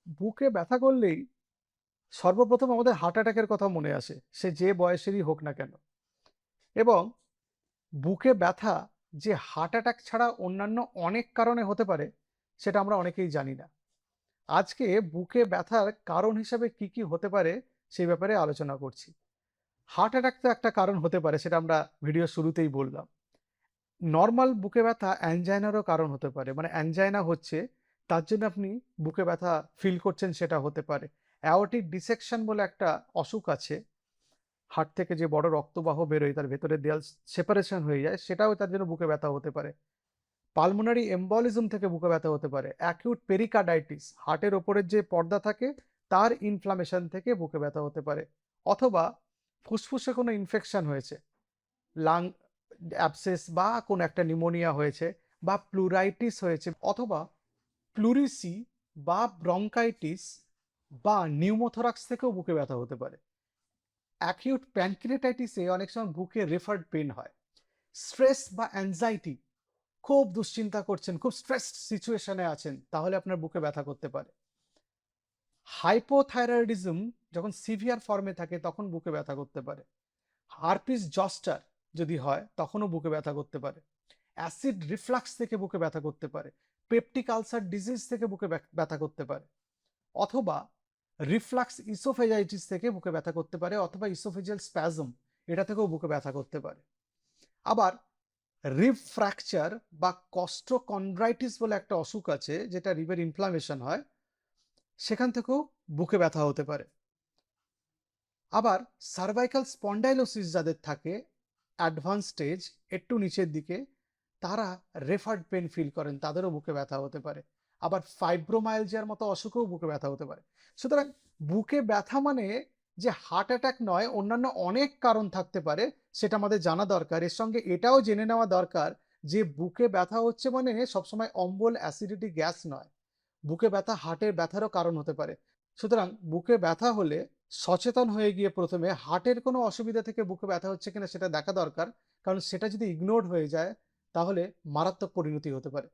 বুকে ব্যথা করলেই সর্বপ্রথম আমাদের হার্ট অ্যাটাকের কথা মনে আসে, সে যে বয়সেরই হোক না কেন। এবং বুকে ব্যথা যে হার্ট অ্যাটাক ছাড়া অন্যান্য অনেক কারণে হতে পারে, সেটা আমরা অনেকেই জানি না। আজকে বুকে ব্যথার কারণ হিসাবে কি কি হতে পারে সেই ব্যাপারে আলোচনা করছি। হার্ট অ্যাটাক তো একটা কারণ হতে পারে, সেটা আমরা ভিডিও শুরুতেই বললাম। নরমাল বুকে ব্যথা অ্যানজাইনারও কারণ হতে পারে, মানে অ্যানজাইনা হচ্ছে তার জন্য আপনি বুকে ব্যথা ফিল করছেন, সেটা হতে পারে। অ্যাওর্টিক ডিসেকশন বলে একটা অসুখ আছে, হার্ট থেকে যে বড় রক্তবাহ বেরোয় তার ভেতরে দেয়াল সেপারেশন হয়ে যায়, সেটাও তার জন্য বুকে ব্যথা হতে পারে। পালমোনারি এম্বলিজম থেকে বুকে ব্যথা হতে পারে। অ্যাকিউট পেরিকার্ডাইটিস, হার্টের ওপরের যে পর্দা থাকে তার ইনফ্লামেশন থেকে বুকে ব্যথা হতে পারে। অথবা ফুসফুসে কোনো ইনফেকশন হয়েছে, লাং অ্যাবসেস বা কোনো একটা নিউমোনিয়া হয়েছে, বা প্লুরাইটিস হয়েছে, অথবা প্লুরিসি বা ব্রঙ্কাইটিস বা নিউমোথোরাক্স থেকেও বুকে ব্যথা হতে পারে। অ্যাকিউট প্যানক্রিয়াটাইটিসে অনেক সময় বুকে রেফার্ড পেন হয়। স্ট্রেস বা অ্যাংজাইটি, খুব দুশ্চিন্তা করছেন, খুব স্ট্রেসড সিচুয়েশনে আছেন, তাহলে আপনার বুকে ব্যথা করতে পারে। হাইপোথাইরয়েডিজম যখন সিভিয়ার ফর্মে থাকে তখন বুকে ব্যথা করতে পারে। হারপিস জস্টার যদি হয় তখনও বুকে ব্যথা করতে পারে। অ্যাসিড রিফ্লাক্স থেকে বুকে ব্যথা করতে পারে। পেপটিক আলসার ডিজিজ থেকে বুকে ব্যথা করতে পারে। অথবা রিফ্লাক্স ইসোফেজাইটিস থেকে বুকে ব্যথা করতে পারে, অথবা ইসোফেজিয়াল স্প্যাজম, এটা থেকেও বুকে ব্যথা করতে পারে। আবার রিব ফ্র্যাকচার বা কস্টোকন্ড্রাইটিস বলে একটা অসুখ আছে, যেটা রিবের ইনফ্লামেশন হয়, সেখান থেকেও বুকে ব্যথা হতে পারে। আবার সার্ভাইকাল স্পন্ডাইলোসিস যাদের থাকে অ্যাডভান্স স্টেজ, একটু নিচের দিকে, তারা রেফার্ড পেন ফিল করেন, তাদেরও বুকে ব্যথা হতে পারে। আবার ফাইব্রোমায়ালজিয়ার মতো অসুখেও বুকে ব্যথা হতে পারে। সুতরাং বুকে ব্যথা মানে যে হার্ট অ্যাটাক নয়, অন্যান্য অনেক কারণ থাকতে পারে, সেটা আমাদের জানা দরকার। এর সঙ্গে এটাও জেনে নেওয়া দরকার যে বুকে ব্যথা হচ্ছে মানে সবসময় অম্বল, অ্যাসিডিটি, গ্যাস নয়। বুকে ব্যথা হার্টের ব্যথারও কারণ হতে পারে। সুতরাং বুকে ব্যথা হলে সচেতন হয়ে গিয়ে প্রথমে হার্টের কোনো অসুবিধা থেকে বুকে ব্যথা হচ্ছে কিনা সেটা দেখা দরকার। কারণ সেটা যদি ইগনোরড হয়ে যায় তাহলে মারাত্মক পরিণতি হতে পারে।